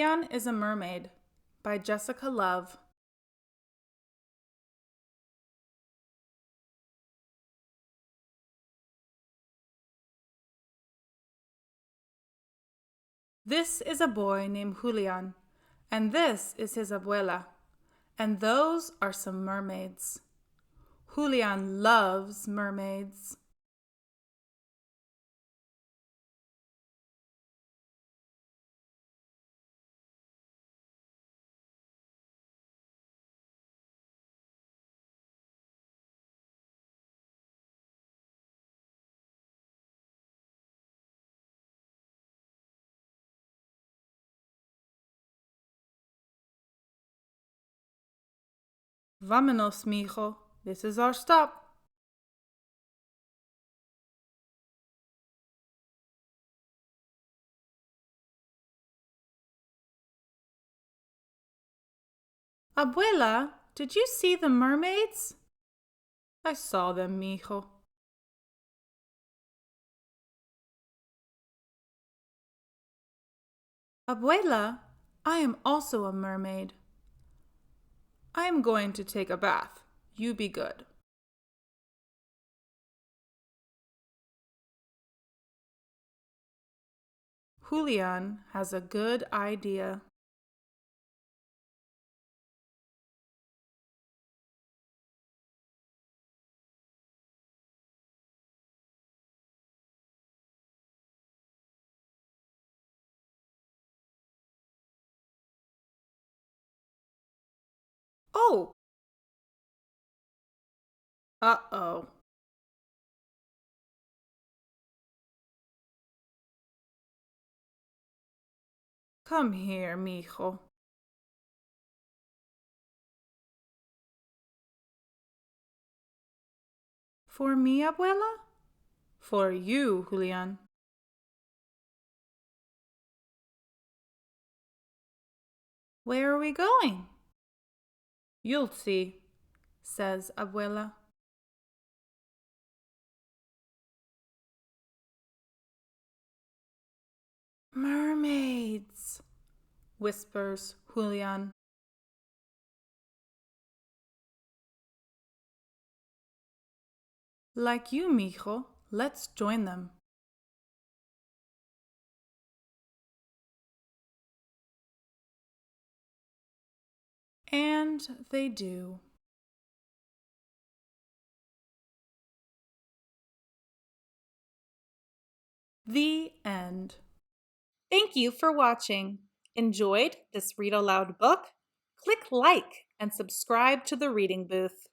Julián is a Mermaid by Jessica Love. This is a boy named Julián, and this is his Abuela, and those are some mermaids. Julián loves mermaids. Vámonos, mijo. This is our stop. Abuela, did you see the mermaids? I saw them, mijo. Abuela, I am also a mermaid. I am going to take a bath. You be good. Julián has a good idea. Oh! Uh-oh. Come here, mijo. For me, Abuela? For you, Julián. Where are we going? You'll see, says Abuela. Mermaids, whispers Julián. Like you, mijo, let's join them. And they do. The end. Thank you for watching. Enjoyed this read aloud book? Click like and subscribe to the reading booth.